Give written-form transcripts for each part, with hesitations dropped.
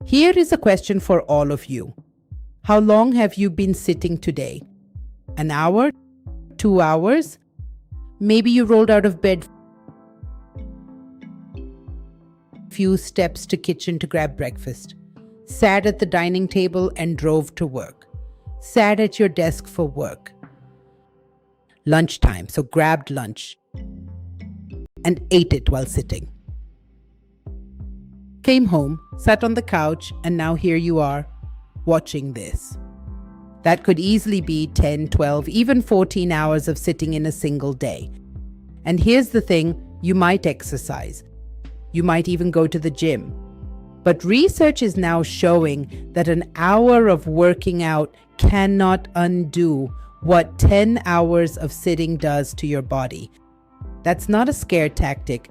Here is a question for all of you. How long have you been sitting today? An hour? 2 hours? Maybe you rolled out of bed few steps to kitchen to grab breakfast, sat at the dining table and drove to work, sat at your desk for work. Lunchtime, so grabbed lunch and ate it while sitting. Came home, sat on the couch, and now here you are, watching this. That could easily be 10, 12, even 14 hours of sitting in a single day. And here's the thing, you might exercise. You might even go to the gym. But research is now showing that an hour of working out cannot undo what 10 hours of sitting does to your body. That's not a scare tactic.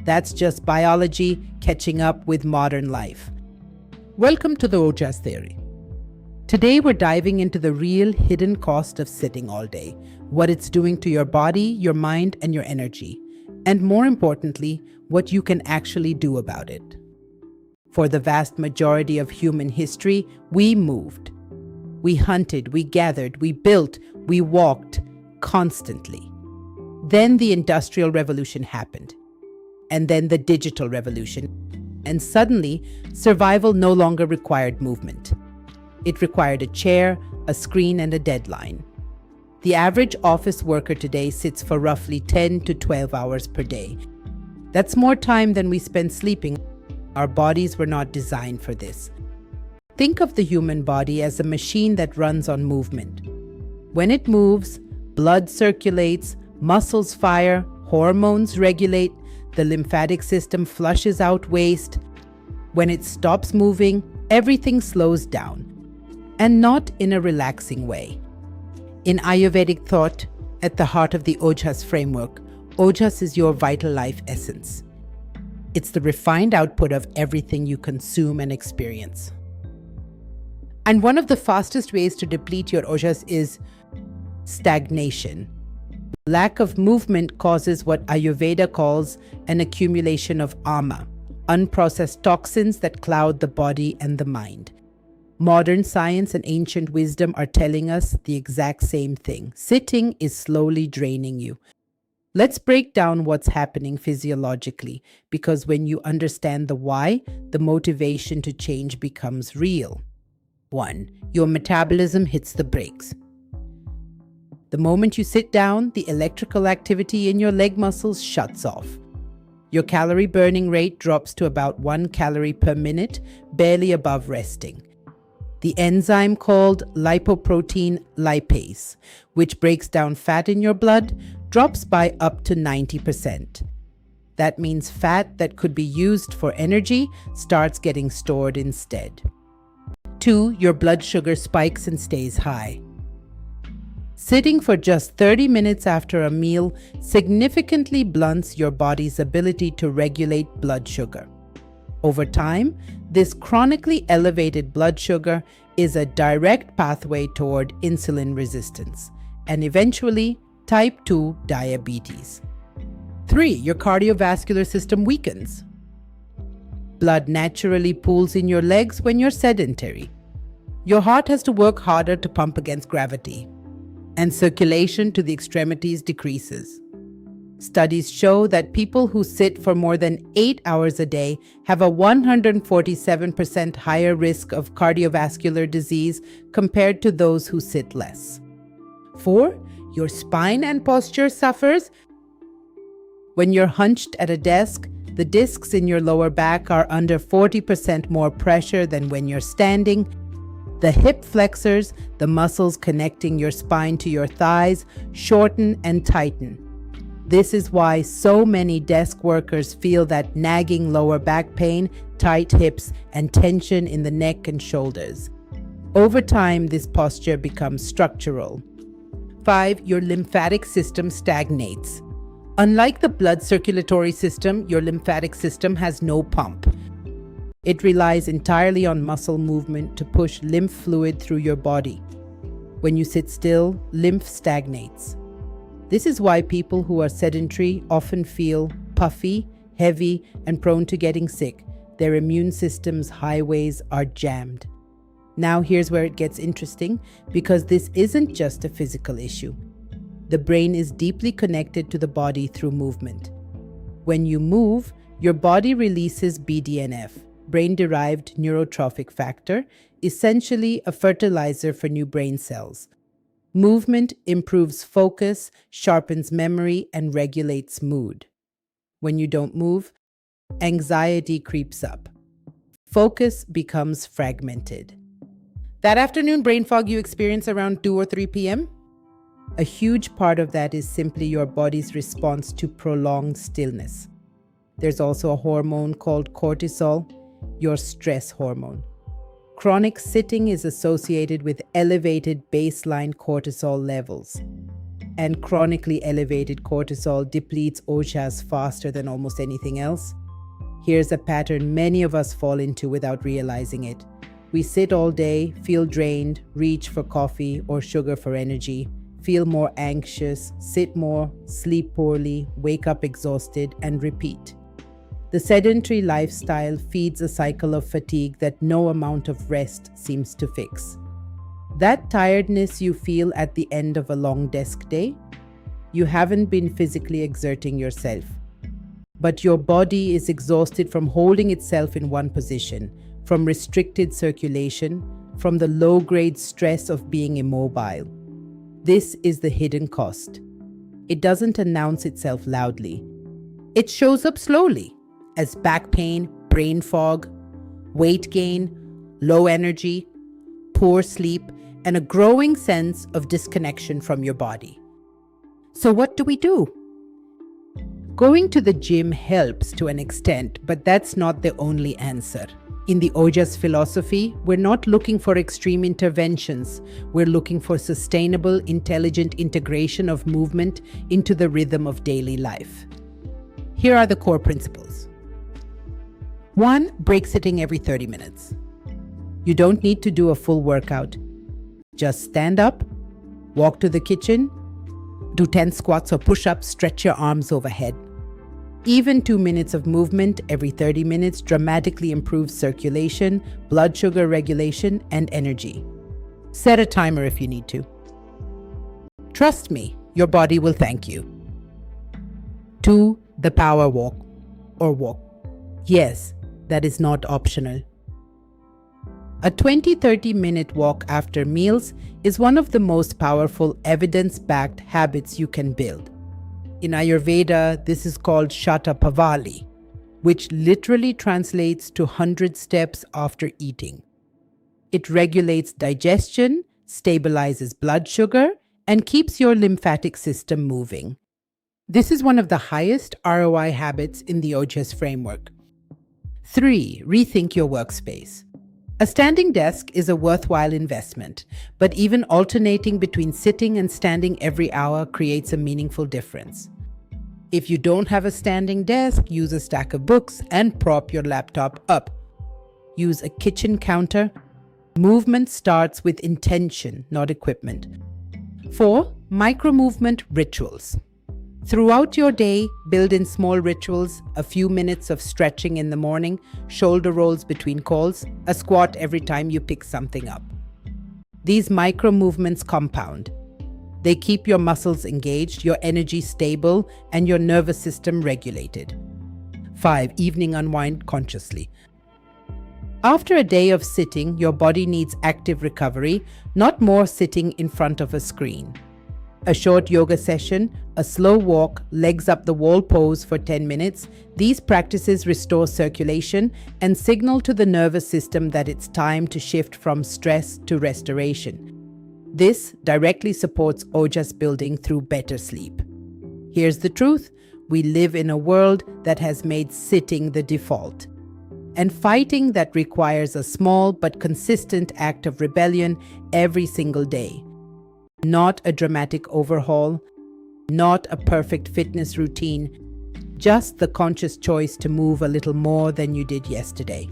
That's just biology catching up with modern life. Welcome to the Ojas Theory. Today we're diving into the real hidden cost of sitting all day, what it's doing to your body, your mind, and your energy, and more importantly, what you can actually do about it. For the vast majority of human history, we moved. We hunted, we gathered, we built, we walked constantly. Then the Industrial Revolution happened, and then the Digital Revolution, and suddenly survival no longer required movement. It required a chair, a screen, and a deadline. The average office worker today sits for roughly 10 to 12 hours per day. That's more time than we spend sleeping. Our bodies were not designed for this. Think of the human body as a machine that runs on movement. When it moves, blood circulates, muscles fire, hormones regulate, the lymphatic system flushes out waste. When it stops moving, everything slows down, and not in a relaxing way. In Ayurvedic thought, at the heart of the Ojas framework, Ojas is your vital life essence. It's the refined output of everything you consume and experience. And one of the fastest ways to deplete your Ojas is stagnation. Lack of movement causes what Ayurveda calls an accumulation of ama, unprocessed toxins that cloud the body and the mind. Modern science and ancient wisdom are telling us the exact same thing. Sitting is slowly draining you. Let's break down what's happening physiologically, because when you understand the why, the motivation to change becomes real. 1. Your metabolism hits the brakes. The moment you sit down, the electrical activity in your leg muscles shuts off. Your calorie burning rate drops to about 1 calorie per minute, barely above resting. The enzyme called lipoprotein lipase, which breaks down fat in your blood, drops by up to 90%. That means fat that could be used for energy starts getting stored instead. 2. Your blood sugar spikes and stays high. Sitting for just 30 minutes after a meal significantly blunts your body's ability to regulate blood sugar. Over time, this chronically elevated blood sugar is a direct pathway toward insulin resistance and eventually type 2 diabetes. 3. Your cardiovascular system weakens. Blood naturally pools in your legs when you're sedentary. Your heart has to work harder to pump against gravity, and circulation to the extremities decreases. Studies show that people who sit for more than 8 hours a day have a 147% higher risk of cardiovascular disease compared to those who sit less. 4. Your spine and posture suffers. When you're hunched at a desk, the discs in your lower back are under 40% more pressure than when you're standing. The hip flexors, the muscles connecting your spine to your thighs, shorten and tighten. This is why so many desk workers feel that nagging lower back pain, tight hips, and tension in the neck and shoulders. Over time, this posture becomes structural. 5. Your lymphatic system stagnates. Unlike the blood circulatory system, your lymphatic system has no pump. It relies entirely on muscle movement to push lymph fluid through your body. When you sit still, lymph stagnates. This is why people who are sedentary often feel puffy, heavy, and prone to getting sick, Their immune system's highways are jammed. Now here's where it gets interesting, because this isn't just a physical issue. The brain is deeply connected to the body through movement. When you move, your body releases BDNF, brain-derived neurotrophic factor, essentially a fertilizer for new brain cells. Movement improves focus, sharpens memory, and regulates mood. When you don't move, anxiety creeps up. Focus becomes fragmented. That afternoon brain fog you experience around 2 or 3 p.m.? A huge part of that is simply your body's response to prolonged stillness. There's also a hormone called cortisol, your stress hormone. Chronic sitting is associated with elevated baseline cortisol levels. And chronically elevated cortisol depletes ojas faster than almost anything else. Here's a pattern many of us fall into without realizing it. We sit all day, feel drained, reach for coffee or sugar for energy, feel more anxious, sit more, sleep poorly, wake up exhausted, and repeat. The sedentary lifestyle feeds a cycle of fatigue that no amount of rest seems to fix. That tiredness you feel at the end of a long desk day, you haven't been physically exerting yourself. But your body is exhausted from holding itself in one position, from restricted circulation, from the low-grade stress of being immobile. This is the hidden cost. It doesn't announce itself loudly. It shows up slowly as back pain, brain fog, weight gain, low energy, poor sleep, and a growing sense of disconnection from your body. So what do we do? Going to the gym helps to an extent, but that's not the only answer. In the Ojas philosophy, we're not looking for extreme interventions. We're looking for sustainable, intelligent integration of movement into the rhythm of daily life. Here are the core principles. 1. Break sitting every 30 minutes. You don't need to do a full workout. Just stand up, walk to the kitchen, do 10 squats or push-ups, stretch your arms overhead. Even 2 minutes of movement every 30 minutes dramatically improves circulation, blood sugar regulation, and energy. Set a timer if you need to. Trust me, your body will thank you. 2. The power walk or walk. Yes, that is not optional. A 20-30 minute walk after meals is one of the most powerful evidence-backed habits you can build. In Ayurveda, this is called Shatapavali, which literally translates to 100 steps after eating. It regulates digestion, stabilizes blood sugar, and keeps your lymphatic system moving. This is one of the highest ROI habits in the Ojas framework. 3. Rethink your workspace. A standing desk is a worthwhile investment, but even alternating between sitting and standing every hour creates a meaningful difference. If you don't have a standing desk, use a stack of books and prop your laptop up. Use a kitchen counter. Movement starts with intention, not equipment. 4. Micro-movement rituals. Throughout your day, build in small rituals, a few minutes of stretching in the morning, shoulder rolls between calls, a squat every time you pick something up. These micro movements compound. They keep your muscles engaged, your energy stable, and your nervous system regulated. 5. Evening unwind consciously. After a day of sitting, your body needs active recovery, not more sitting in front of a screen. A short yoga session, a slow walk, legs up the wall pose for 10 minutes. These practices restore circulation and signal to the nervous system that it's time to shift from stress to restoration. This directly supports Ojas building through better sleep. Here's the truth. We live in a world that has made sitting the default. And fighting that requires a small but consistent act of rebellion every single day. Not a dramatic overhaul, not a perfect fitness routine, just the conscious choice to move a little more than you did yesterday,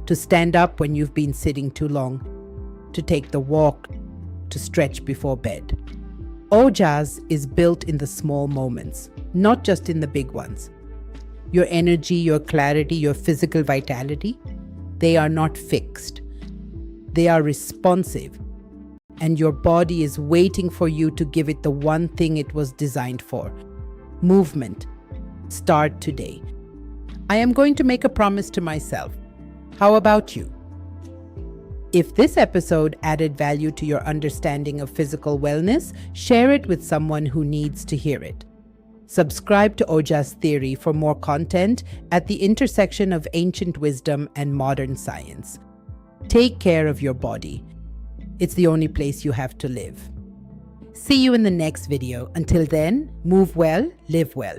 to stand up when you've been sitting too long, to take the walk, to stretch before bed. Ojas is built in the small moments, not just in the big ones. your energy, your clarity, your physical vitality, they are not fixed. They are responsive. And your body is waiting for you to give it the one thing it was designed for: movement. Start today. I am going to make a promise to myself. How about you? If this episode added value to your understanding of physical wellness, share it with someone who needs to hear it. Subscribe to Ojas Theory for more content at the intersection of ancient wisdom and modern science. Take care of your body. It's the only place you have to live. See you in the next video. Until then, move well, live well.